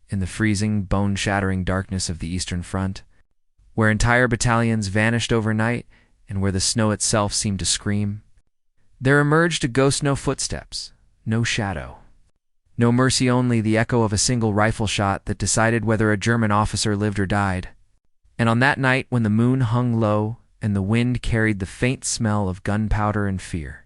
in the freezing, bone-shattering darkness of the Eastern Front, where entire battalions vanished overnight and where the snow itself seemed to scream, there emerged a ghost, no footsteps, no shadow. No mercy, only the echo of a single rifle shot that decided whether a German officer lived or died. And on that night, when the moon hung low and the wind carried the faint smell of gunpowder and fear,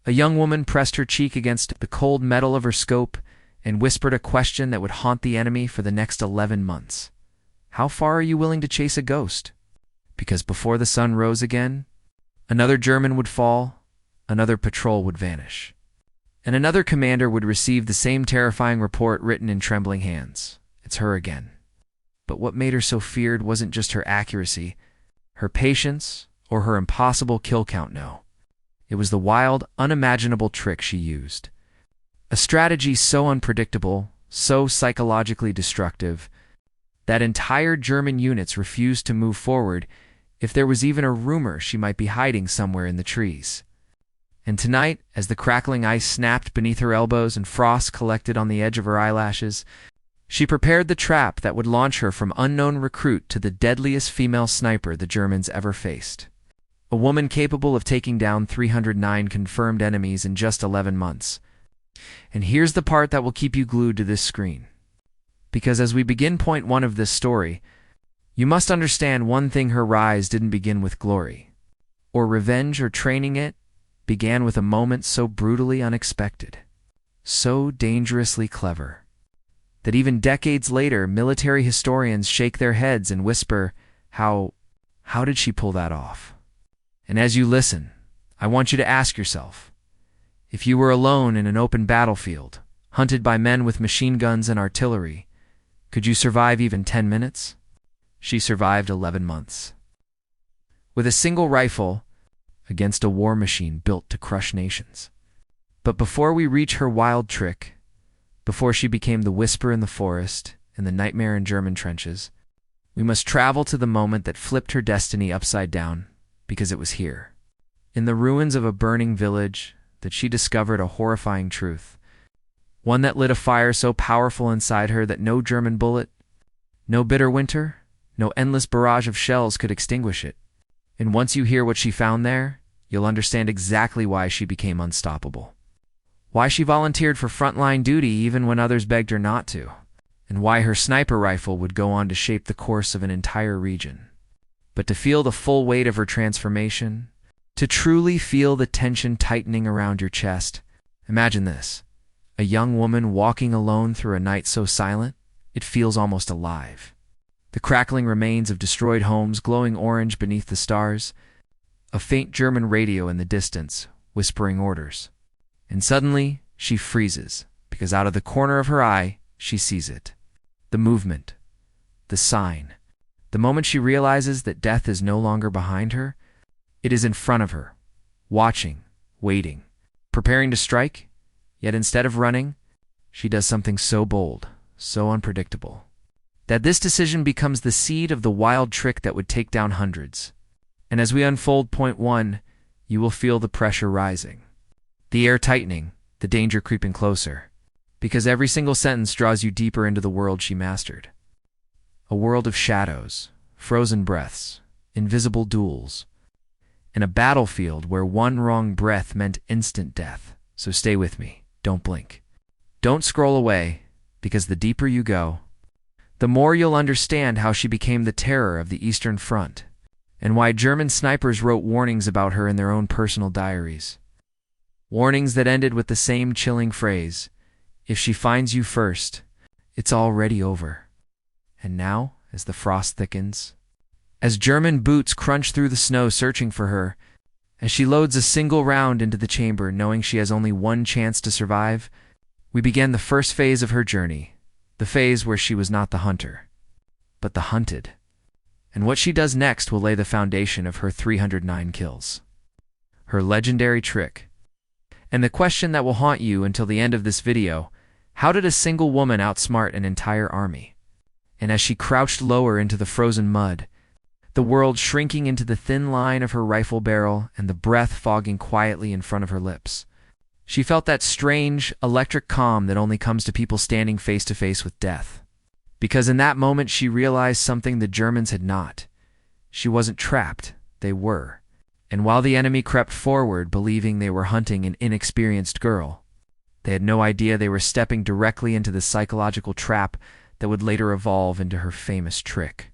a young woman pressed her cheek against the cold metal of her scope and whispered a question that would haunt the enemy for the next 11 months. How far are you willing to chase a ghost? Because before the sun rose again, another German would fall, another patrol would vanish, and another commander would receive the same terrifying report written in trembling hands. It's her again. But what made her so feared wasn't just her accuracy, her patience, or her impossible kill count, no. It was the wild, unimaginable trick she used. A strategy so unpredictable, so psychologically destructive, that entire German units refused to move forward if there was even a rumor she might be hiding somewhere in the trees. And tonight, as the crackling ice snapped beneath her elbows and frost collected on the edge of her eyelashes, she prepared the trap that would launch her from unknown recruit to the deadliest female sniper the Germans ever faced. A woman capable of taking down 309 confirmed enemies in just 11 months. And here's the part that will keep you glued to this screen. Because as we begin point one of this story, you must understand one thing: her rise didn't begin with glory, or revenge, or training. It began with a moment so brutally unexpected, so dangerously clever, that even decades later, military historians shake their heads and whisper, how did she pull that off? And as you listen, I want you to ask yourself, if you were alone in an open battlefield, hunted by men with machine guns and artillery, could you survive even 10 minutes? She survived 11 months. With a single rifle, against a war machine built to crush nations. But before we reach her wild trick, before she became the whisper in the forest and the nightmare in German trenches, we must travel to the moment that flipped her destiny upside down, because it was here, in the ruins of a burning village, that she discovered a horrifying truth, one that lit a fire so powerful inside her that no German bullet, no bitter winter, no endless barrage of shells could extinguish it. And once you hear what she found there, you'll understand exactly why she became unstoppable. Why she volunteered for frontline duty even when others begged her not to. And why her sniper rifle would go on to shape the course of an entire region. But to feel the full weight of her transformation, to truly feel the tension tightening around your chest, imagine this: a young woman walking alone through a night so silent, it feels almost alive. The crackling remains of destroyed homes glowing orange beneath the stars, a faint German radio in the distance, whispering orders. And suddenly, she freezes, because out of the corner of her eye, she sees it. The movement. The sign. The moment she realizes that death is no longer behind her, it is in front of her, watching, waiting, preparing to strike, yet instead of running, she does something so bold, so unpredictable, that this decision becomes the seed of the wild trick that would take down hundreds. And as we unfold point one, you will feel the pressure rising, the air tightening, the danger creeping closer, because every single sentence draws you deeper into the world she mastered. A world of shadows, frozen breaths, invisible duels, and a battlefield where one wrong breath meant instant death. So stay with me, don't blink. Don't scroll away, because the deeper you go, the more you'll understand how she became the terror of the Eastern Front, and why German snipers wrote warnings about her in their own personal diaries. Warnings that ended with the same chilling phrase, "If she finds you first, it's already over." And now, as the frost thickens, as German boots crunch through the snow searching for her, as she loads a single round into the chamber knowing she has only one chance to survive, we begin the first phase of her journey. The phase where she was not the hunter, but the hunted. And what she does next will lay the foundation of her 309 kills. Her legendary trick. And the question that will haunt you until the end of this video: how did a single woman outsmart an entire army? And as she crouched lower into the frozen mud, the world shrinking into the thin line of her rifle barrel and the breath fogging quietly in front of her lips, she felt that strange, electric calm that only comes to people standing face to face with death. Because in that moment she realized something the Germans had not. She wasn't trapped, they were. And while the enemy crept forward, believing they were hunting an inexperienced girl, they had no idea they were stepping directly into the psychological trap that would later evolve into her famous trick.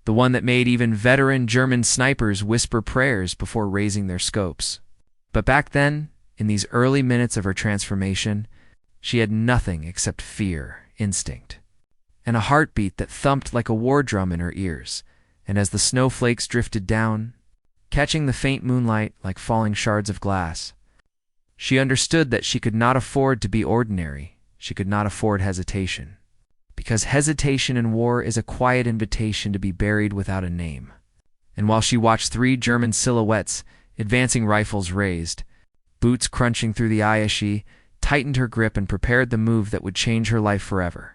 The one that made even veteran German snipers whisper prayers before raising their scopes. But back then, in these early minutes of her transformation, she had nothing except fear, instinct, and a heartbeat that thumped like a war drum in her ears. And as the snowflakes drifted down, catching the faint moonlight like falling shards of glass, she understood that she could not afford to be ordinary. She could not afford hesitation. Because hesitation in war is a quiet invitation to be buried without a name. And while she watched 3 German silhouettes, advancing rifles raised, boots crunching through the ice, she tightened her grip and prepared the move that would change her life forever.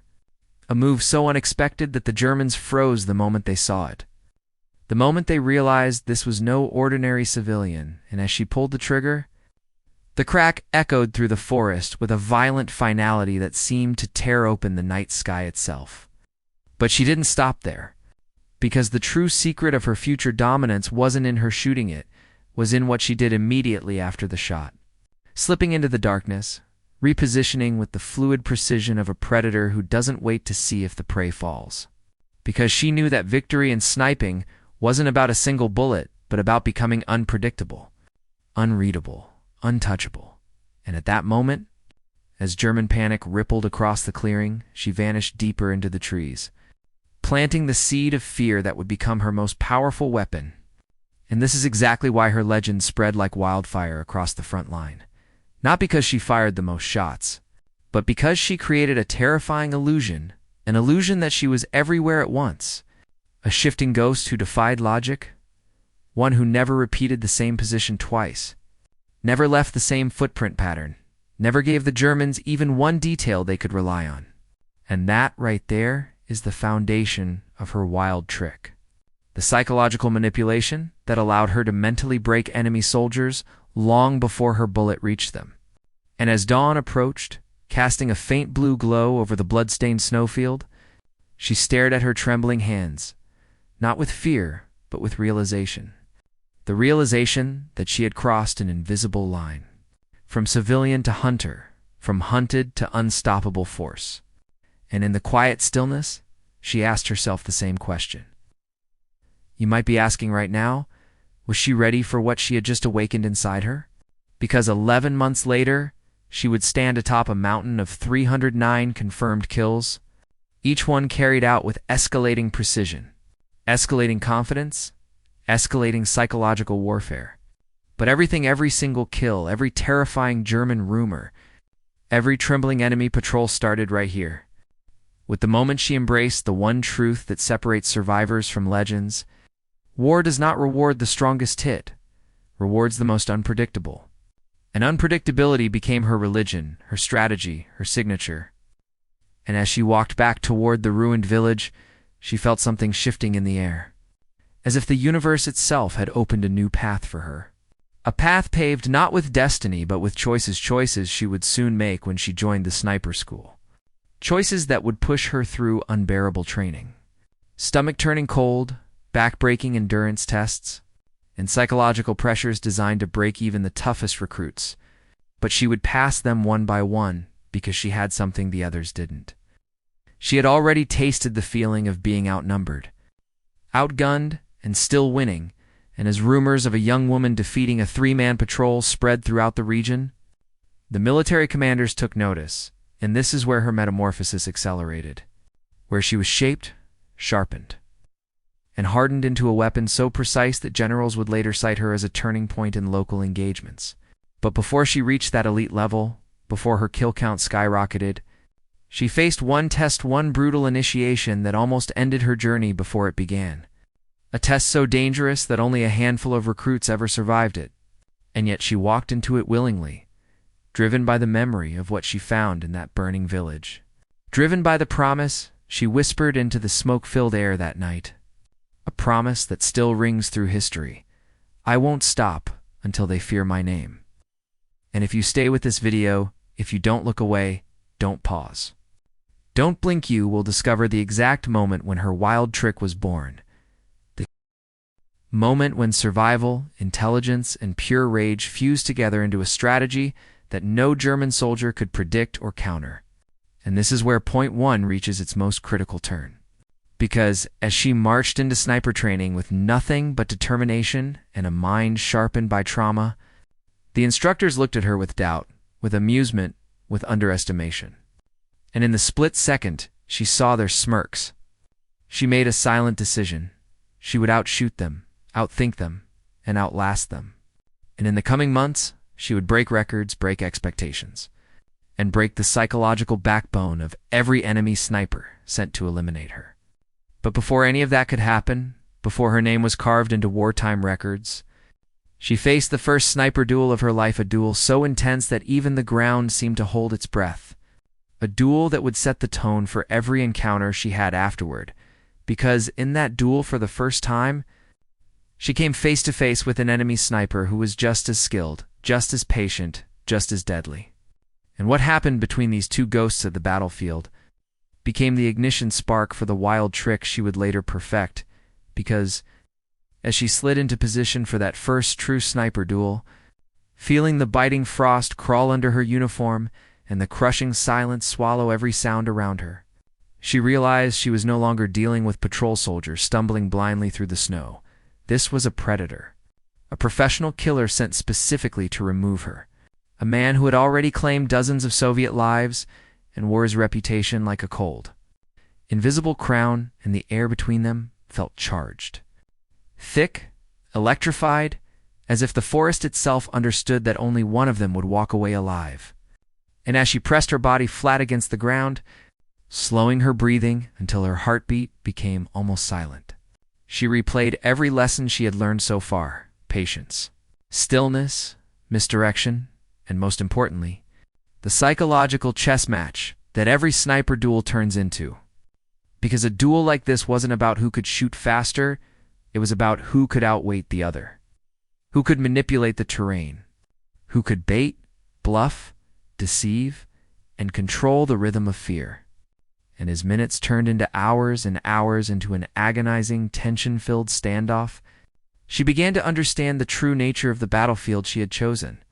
A move so unexpected that the Germans froze the moment they saw it. The moment they realized this was no ordinary civilian, and as she pulled the trigger, the crack echoed through the forest with a violent finality that seemed to tear open the night sky itself. But she didn't stop there, because the true secret of her future dominance wasn't in her shooting it, was in what she did immediately after the shot. Slipping into the darkness, repositioning with the fluid precision of a predator who doesn't wait to see if the prey falls. Because she knew that victory in sniping wasn't about a single bullet, but about becoming unpredictable, unreadable, untouchable. And at that moment, as German panic rippled across the clearing, she vanished deeper into the trees, planting the seed of fear that would become her most powerful weapon. And this is exactly why her legend spread like wildfire across the front line. Not because she fired the most shots, but because she created a terrifying illusion, an illusion that she was everywhere at once, a shifting ghost who defied logic, one who never repeated the same position twice, never left the same footprint pattern, never gave the Germans even one detail they could rely on. And that right there is the foundation of her wild trick. The psychological manipulation that allowed her to mentally break enemy soldiers long before her bullet reached them. And as dawn approached, casting a faint blue glow over the blood-stained snowfield, she stared at her trembling hands, not with fear, but with realization. The realization that she had crossed an invisible line, from civilian to hunter, from hunted to unstoppable force. And in the quiet stillness, she asked herself the same question. You might be asking right now, was she ready for what she had just awakened inside her? Because 11 months later, she would stand atop a mountain of 309 confirmed kills, each one carried out with escalating precision, escalating confidence, escalating psychological warfare. But every single kill, every terrifying German rumor, every trembling enemy patrol started right here. With the moment she embraced the one truth that separates survivors from legends, war does not reward the strongest hit, rewards the most unpredictable. And unpredictability became her religion, her strategy, her signature. And as she walked back toward the ruined village, she felt something shifting in the air, as if the universe itself had opened a new path for her. A path paved not with destiny, but with choices she would soon make when she joined the sniper school. Choices that would push her through unbearable training, stomach-turning cold, back-breaking endurance tests, and psychological pressures designed to break even the toughest recruits. But she would pass them one by one because she had something the others didn't. She had already tasted the feeling of being outnumbered, outgunned, and still winning, and as rumors of a young woman defeating a 3-man patrol spread throughout the region, the military commanders took notice, and this is where her metamorphosis accelerated, where she was shaped, sharpened, and hardened into a weapon so precise that generals would later cite her as a turning point in local engagements. But before she reached that elite level, before her kill count skyrocketed, she faced one test, one brutal initiation that almost ended her journey before it began. A test so dangerous that only a handful of recruits ever survived it. And yet she walked into it willingly, driven by the memory of what she found in that burning village. Driven by the promise she whispered into the smoke-filled air that night. A promise that still rings through history. I won't stop until they fear my name. And if you stay with this video, if you don't look away, don't pause. Don't Blink You will discover the exact moment when her wild trick was born. The moment when survival, intelligence, and pure rage fused together into a strategy that no German soldier could predict or counter. And this is where Point 1 reaches its most critical turn. Because as she marched into sniper training with nothing but determination and a mind sharpened by trauma, the instructors looked at her with doubt, with amusement, with underestimation. And in the split second, she saw their smirks. She made a silent decision. She would outshoot them, outthink them, and outlast them. And in the coming months, she would break records, break expectations, and break the psychological backbone of every enemy sniper sent to eliminate her. But before any of that could happen, before her name was carved into wartime records, she faced the first sniper duel of her life, a duel so intense that even the ground seemed to hold its breath. A duel that would set the tone for every encounter she had afterward, because in that duel for the first time, she came face to face with an enemy sniper who was just as skilled, just as patient, just as deadly. And what happened between these two ghosts of the battlefield became the ignition spark for the wild trick she would later perfect, because as she slid into position for that first true sniper duel, feeling the biting frost crawl under her uniform and the crushing silence swallow every sound around her, she realized she was no longer dealing with patrol soldiers stumbling blindly through the snow. This was a predator, a professional killer sent specifically to remove her, a man who had already claimed dozens of Soviet lives and wore his reputation like a cold. Invisible crown and the air between them felt charged. Thick, electrified, as if the forest itself understood that only one of them would walk away alive. And as she pressed her body flat against the ground, slowing her breathing until her heartbeat became almost silent, she replayed every lesson she had learned so far: patience, stillness, misdirection, and most importantly, the psychological chess match that every sniper duel turns into. Because a duel like this wasn't about who could shoot faster, it was about who could outweight the other, who could manipulate the terrain, who could bait, bluff, deceive, and control the rhythm of fear. And as minutes turned into hours and hours into an agonizing, tension-filled standoff, she began to understand the true nature of the battlefield she had chosen.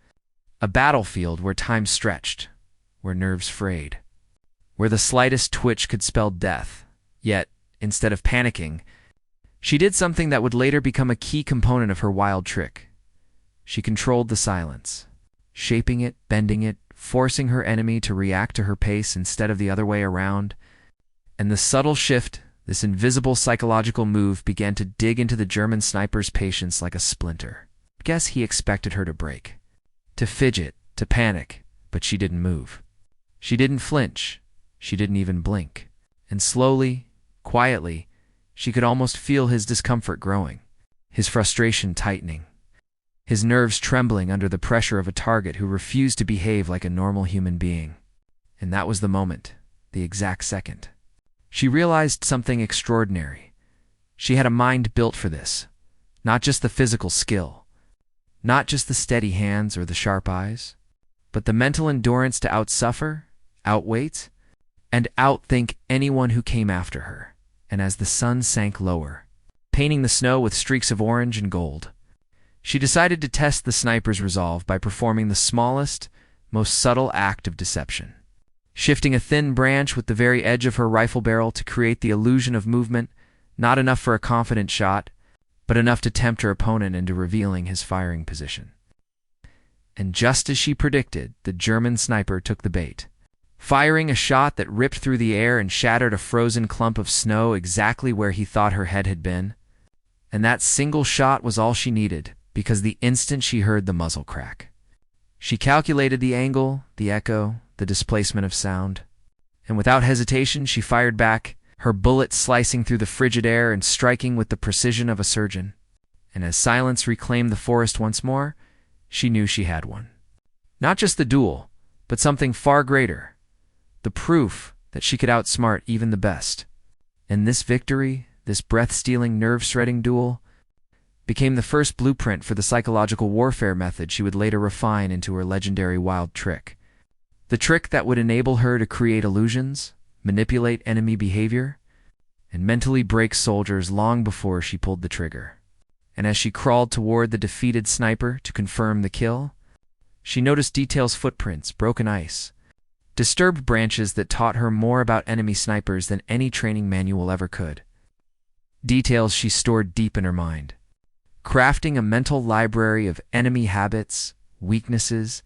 A battlefield where time stretched, where nerves frayed, where the slightest twitch could spell death. Yet, instead of panicking, she did something that would later become a key component of her wild trick. She controlled the silence, shaping it, bending it, forcing her enemy to react to her pace instead of the other way around. And the subtle shift, this invisible psychological move, began to dig into the German sniper's patience like a splinter. Guess he expected her to break, to fidget, to panic, but she didn't move. She didn't flinch. She didn't even blink. And slowly, quietly, she could almost feel his discomfort growing, his frustration tightening, his nerves trembling under the pressure of a target who refused to behave like a normal human being. And that was the moment, the exact second. She realized something extraordinary. She had a mind built for this, not just the physical skill, not just the steady hands or the sharp eyes, but the mental endurance to outsuffer, outwait, and outthink anyone who came after her. And as the sun sank lower, painting the snow with streaks of orange and gold, she decided to test the sniper's resolve by performing the smallest, most subtle act of deception, shifting a thin branch with the very edge of her rifle barrel to create the illusion of movement, not enough for a confident shot, but enough to tempt her opponent into revealing his firing position. And just as she predicted, the German sniper took the bait, firing a shot that ripped through the air and shattered a frozen clump of snow exactly where he thought her head had been. And that single shot was all she needed, because the instant she heard the muzzle crack, she calculated the angle, the echo, the displacement of sound, and without hesitation she fired back, her bullet slicing through the frigid air and striking with the precision of a surgeon. And as silence reclaimed the forest once more, she knew she had one. Not just the duel, but something far greater, the proof that she could outsmart even the best. And this victory, this breath-stealing, nerve-shredding duel, became the first blueprint for the psychological warfare method she would later refine into her legendary wild trick. The trick that would enable her to create illusions, manipulate enemy behavior, and mentally break soldiers long before she pulled the trigger. And as she crawled toward the defeated sniper to confirm the kill, she noticed details: footprints, broken ice, disturbed branches that taught her more about enemy snipers than any training manual ever could. Details she stored deep in her mind, crafting a mental library of enemy habits, weaknesses,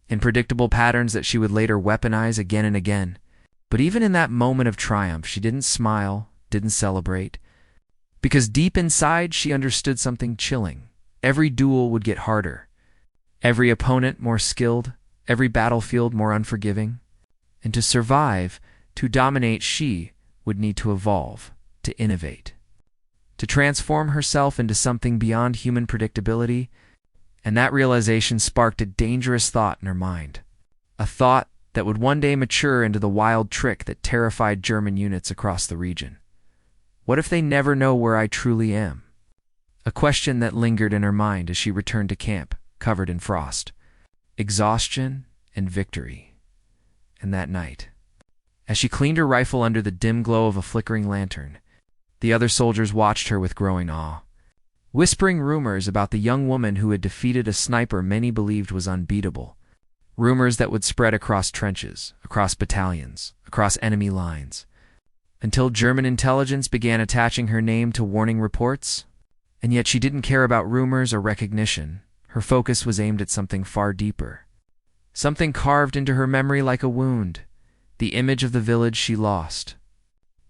and predictable patterns that she would later weaponize again and again. But even in that moment of triumph, she didn't smile, didn't celebrate, because deep inside she understood something chilling. Every duel would get harder, every opponent more skilled, every battlefield more unforgiving. And to survive, to dominate, she would need to evolve, to innovate, to transform herself into something beyond human predictability. And that realization sparked a dangerous thought in her mind, a thought that would one day mature into the wild trick that terrified German units across the region. What if they never know where I truly am? A question that lingered in her mind as she returned to camp, covered in frost, exhaustion, and victory. And that night, as she cleaned her rifle under the dim glow of a flickering lantern, the other soldiers watched her with growing awe, whispering rumors about the young woman who had defeated a sniper many believed was unbeatable. Rumors that would spread across trenches, across battalions, across enemy lines, until German intelligence began attaching her name to warning reports. And yet she didn't care about rumors or recognition. Her focus was aimed at something far deeper, something carved into her memory like a wound: the image of the village she lost,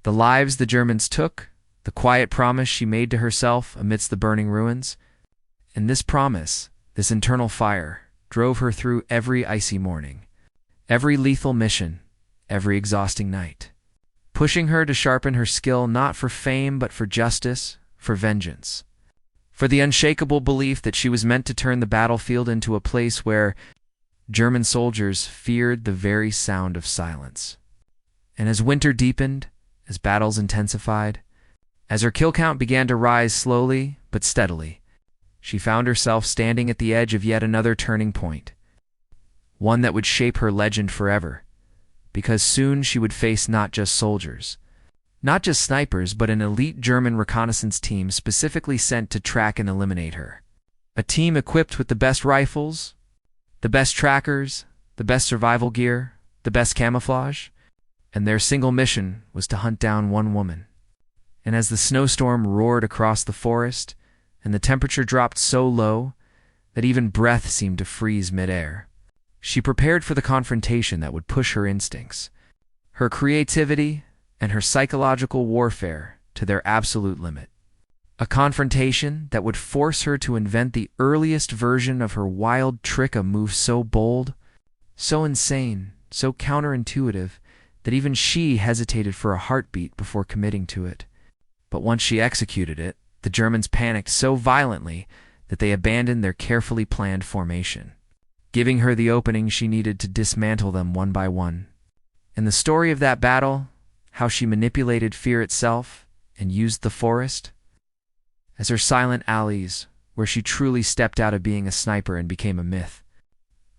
the lives the Germans took, the quiet promise she made to herself amidst the burning ruins. And this promise, this internal fire, drove her through every icy morning, every lethal mission, every exhausting night, pushing her to sharpen her skill not for fame but for justice, for vengeance, for the unshakable belief that she was meant to turn the battlefield into a place where German soldiers feared the very sound of silence. And as winter deepened, as battles intensified, as her kill count began to rise slowly but steadily, she found herself standing at the edge of yet another turning point, one that would shape her legend forever, because soon she would face not just soldiers, not just snipers, but an elite German reconnaissance team specifically sent to track and eliminate her. A team equipped with the best rifles, the best trackers, the best survival gear, the best camouflage, and their single mission was to hunt down one woman. And as the snowstorm roared across the forest, and the temperature dropped so low that even breath seemed to freeze midair, she prepared for the confrontation that would push her instincts, her creativity, and her psychological warfare to their absolute limit. A confrontation that would force her to invent the earliest version of her wild trick, a move so bold, so insane, so counterintuitive, that even she hesitated for a heartbeat before committing to it. But once she executed it, the Germans panicked so violently that they abandoned their carefully planned formation, giving her the opening she needed to dismantle them one by one. And the story of that battle, how she manipulated fear itself and used the forest as her silent alleys, where she truly stepped out of being a sniper and became a myth,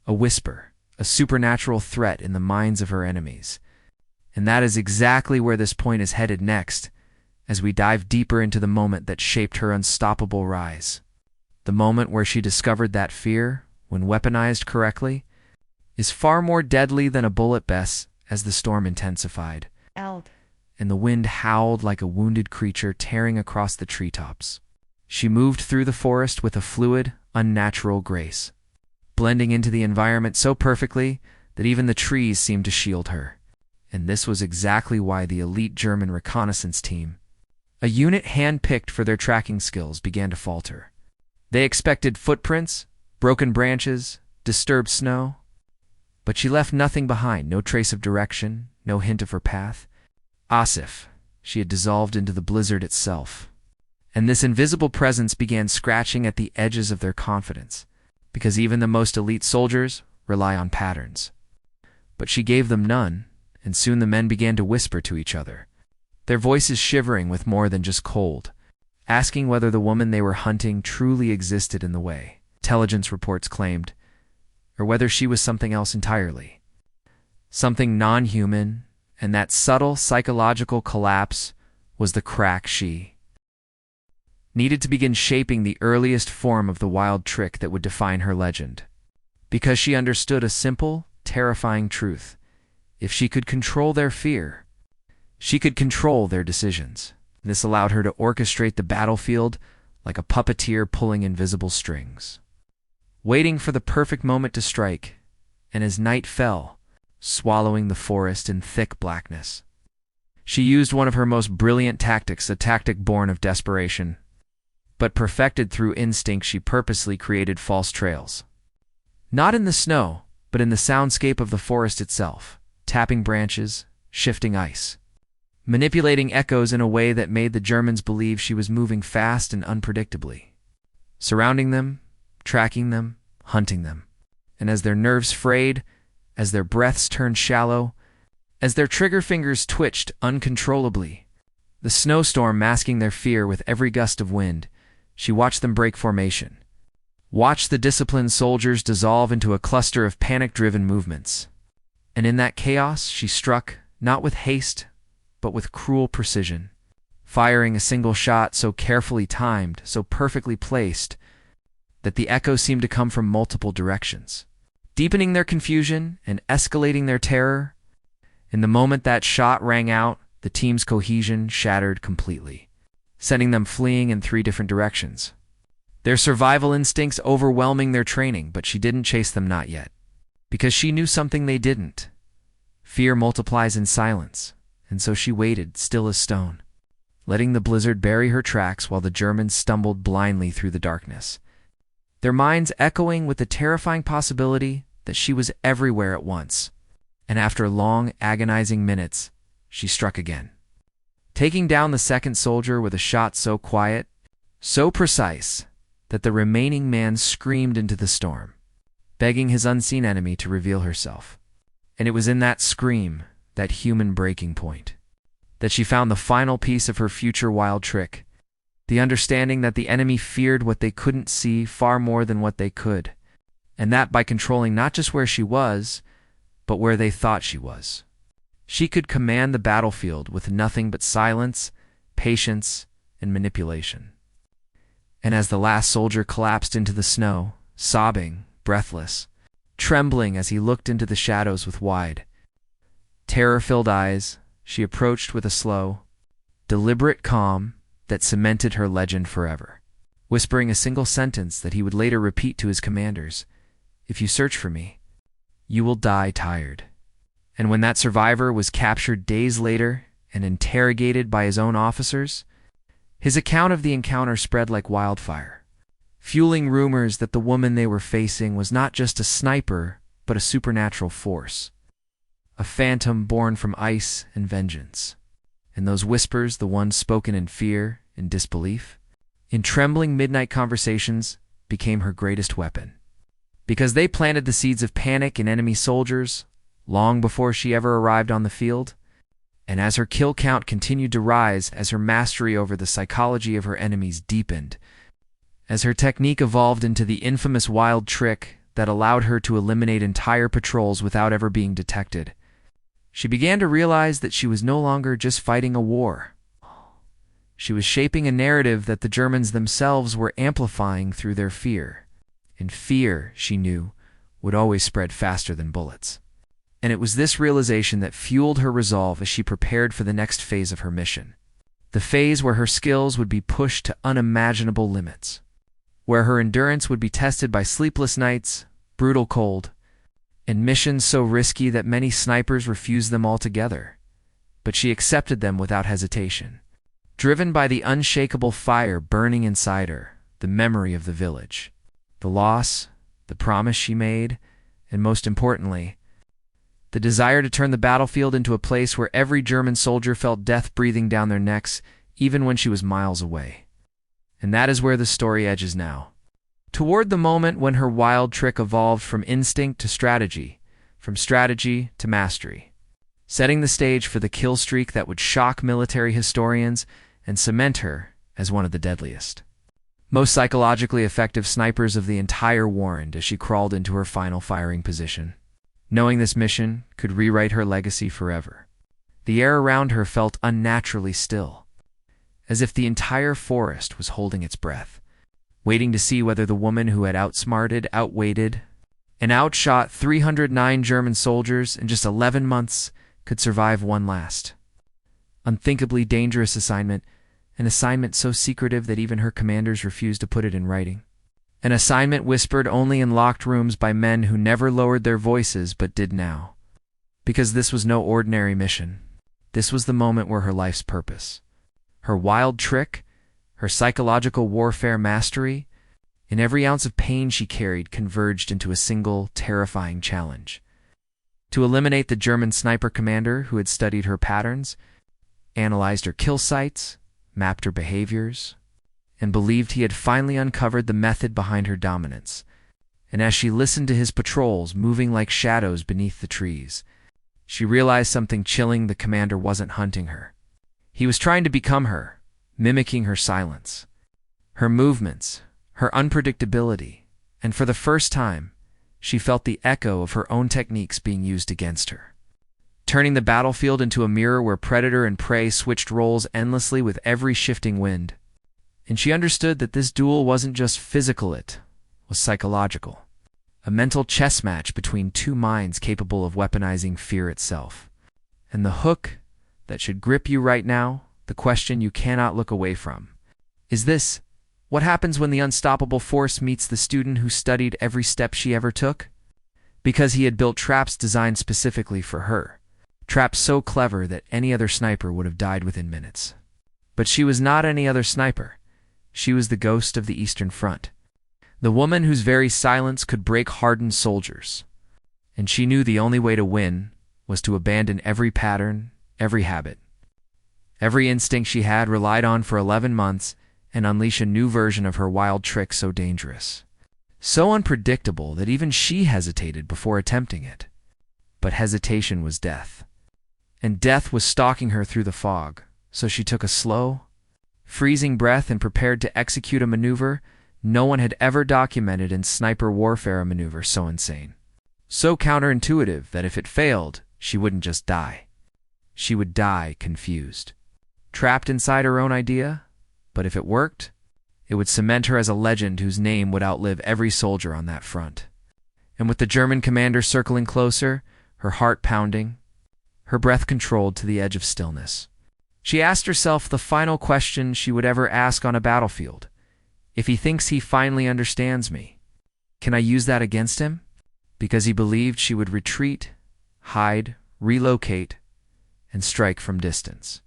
a whisper, a supernatural threat in the minds of her enemies. And that is exactly where this point is headed next, as we dive deeper into the moment that shaped her unstoppable rise. The moment where she discovered that fear, when weaponized correctly, is far more deadly than a bullet. As the storm intensified, and the wind howled like a wounded creature tearing across the treetops, she moved through the forest with a fluid, unnatural grace, blending into the environment so perfectly that even the trees seemed to shield her. And this was exactly why the elite German reconnaissance team, a unit hand-picked for their tracking skills, began to falter. They expected footprints, broken branches, disturbed snow, but she left nothing behind, no trace of direction, no hint of her path. Asif, she had dissolved into the blizzard itself. And this invisible presence began scratching at the edges of their confidence, because even the most elite soldiers rely on patterns. But she gave them none, and soon the men began to whisper to each other, their voices shivering with more than just cold, asking whether the woman they were hunting truly existed in the way intelligence reports claimed, or whether she was something else entirely, something non-human And that subtle psychological collapse was the crack she needed to begin shaping the earliest form of the wild trick that would define her legend. Because she understood a simple, terrifying truth. If she could control their fear, she could control their decisions. This allowed her to orchestrate the battlefield like a puppeteer pulling invisible strings, waiting for the perfect moment to strike, and as night fell, swallowing the forest in thick blackness. She used one of her most brilliant tactics, a tactic born of desperation, but perfected through instinct. She purposely created false trails. Not in the snow, but in the soundscape of the forest itself, tapping branches, shifting ice, manipulating echoes in a way that made the Germans believe she was moving fast and unpredictably, surrounding them, tracking them, hunting them. And as their nerves frayed, as their breaths turned shallow, as their trigger fingers twitched uncontrollably, the snowstorm masking their fear with every gust of wind, she watched them break formation, watched the disciplined soldiers dissolve into a cluster of panic-driven movements. And in that chaos, she struck, not with haste, but with cruel precision, firing a single shot so carefully timed, so perfectly placed, that the echo seemed to come from multiple directions, deepening their confusion and escalating their terror. In the moment that shot rang out, the team's cohesion shattered completely, sending them fleeing in 3 different directions, their survival instincts overwhelming their training. But she didn't chase them, not yet, because she knew something they didn't. Fear multiplies in silence, and so she waited, still as stone, letting the blizzard bury her tracks while the Germans stumbled blindly through the darkness, their minds echoing with the terrifying possibility that she was everywhere at once. And after long, agonizing minutes, she struck again, taking down the second soldier with a shot so quiet, so precise, that the remaining man screamed into the storm, begging his unseen enemy to reveal herself. And it was in that scream, that human breaking point, that she found the final piece of her future wild trick, the understanding that the enemy feared what they couldn't see far more than what they could, and that by controlling not just where she was, but where they thought she was, she could command the battlefield with nothing but silence, patience, and manipulation. And as the last soldier collapsed into the snow, sobbing, breathless, trembling as he looked into the shadows with wide, terror-filled eyes, she approached with a slow, deliberate calm that cemented her legend forever, whispering a single sentence that he would later repeat to his commanders: "If you search for me, you will die tired." And when that survivor was captured days later and interrogated by his own officers, his account of the encounter spread like wildfire, fueling rumors that the woman they were facing was not just a sniper, but a supernatural force, a phantom born from ice and vengeance. And those whispers, the ones spoken in fear and disbelief, in trembling midnight conversations, became her greatest weapon, because they planted the seeds of panic in enemy soldiers long before she ever arrived on the field. And as her kill count continued to rise, as her mastery over the psychology of her enemies deepened, as her technique evolved into the infamous wild trick that allowed her to eliminate entire patrols without ever being detected, she began to realize that she was no longer just fighting a war. She was shaping a narrative that the Germans themselves were amplifying through their fear. And fear, she knew, would always spread faster than bullets. And it was this realization that fueled her resolve as she prepared for the next phase of her mission. The phase where her skills would be pushed to unimaginable limits, where her endurance would be tested by sleepless nights, brutal cold, and missions so risky that many snipers refused them altogether. But she accepted them without hesitation, driven by the unshakable fire burning inside her, the memory of the village, the loss, the promise she made, and most importantly, the desire to turn the battlefield into a place where every German soldier felt death breathing down their necks, even when she was miles away. And that is where the story edges now, toward the moment when her wild trick evolved from instinct to strategy, from strategy to mastery, setting the stage for the kill streak that would shock military historians and cement her as one of the deadliest, most psychologically effective snipers of the entire war. And as she crawled into her final firing position, knowing this mission could rewrite her legacy forever, The air around her felt unnaturally still, as if the entire forest was holding its breath, waiting to see whether the woman who had outsmarted, outweighted, and outshot 309 German soldiers in just 11 months could survive one last, unthinkably dangerous assignment, an assignment so secretive that even her commanders refused to put it in writing. An assignment whispered only in locked rooms by men who never lowered their voices but did now. Because this was no ordinary mission. This was the moment where her life's purpose, her wild trick, her psychological warfare mastery, and every ounce of pain she carried converged into a single, terrifying challenge. To eliminate the German sniper commander who had studied her patterns, analyzed her kill sites, mapped her behaviors, and believed he had finally uncovered the method behind her dominance. And as she listened to his patrols moving like shadows beneath the trees, she realized something chilling: the commander wasn't hunting her. He was trying to become her, mimicking her silence, her movements, her unpredictability, and for the first time, she felt the echo of her own techniques being used against her, turning the battlefield into a mirror where predator and prey switched roles endlessly with every shifting wind. And she understood that this duel wasn't just physical, it was psychological. A mental chess match between two minds capable of weaponizing fear itself. And the hook that should grip you right now, the question you cannot look away from, is this: what happens when the unstoppable force meets the student who studied every step she ever took? Because he had built traps designed specifically for her. Traps so clever that any other sniper would have died within minutes. But she was not any other sniper. She was the ghost of the Eastern Front. The woman whose very silence could break hardened soldiers. And she knew the only way to win was to abandon every pattern, every habit, every instinct she had relied on for 11 months, and unleash a new version of her wild trick so dangerous, so unpredictable that even she hesitated before attempting it. But hesitation was death. And death was stalking her through the fog, so she took a slow, freezing breath and prepared to execute a maneuver no one had ever documented in sniper warfare, a maneuver so insane, so counterintuitive that if it failed, she wouldn't just die. She would die confused, trapped inside her own idea. But if it worked, it would cement her as a legend whose name would outlive every soldier on that front. And with the German commander circling closer, her heart pounding, her breath controlled to the edge of stillness, she asked herself the final question she would ever ask on a battlefield. If he thinks he finally understands me, can I use that against him? Because he believed she would retreat, hide, relocate, and strike from distance.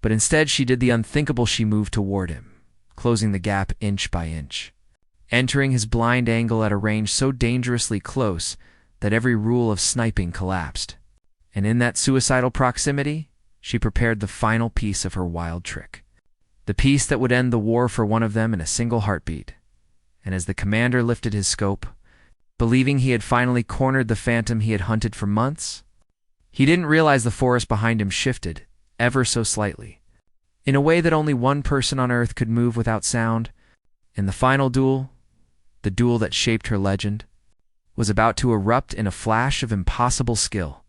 But instead she did the unthinkable: she moved toward him, closing the gap inch by inch, entering his blind angle at a range so dangerously close that every rule of sniping collapsed. And in that suicidal proximity, she prepared the final piece of her wild trick. The piece that would end the war for one of them in a single heartbeat. And as the commander lifted his scope, believing he had finally cornered the phantom he had hunted for months, he didn't realize the forest behind him shifted, ever so slightly, in a way that only one person on Earth could move without sound. And the final duel, the duel that shaped her legend, was about to erupt in a flash of impossible skill,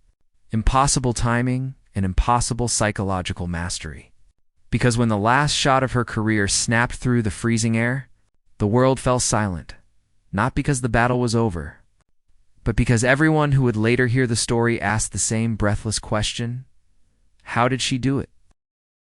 impossible timing, and impossible psychological mastery. Because when the last shot of her career snapped through the freezing air, the world fell silent, not because the battle was over, but because everyone who would later hear the story asked the same breathless question: how did she do it?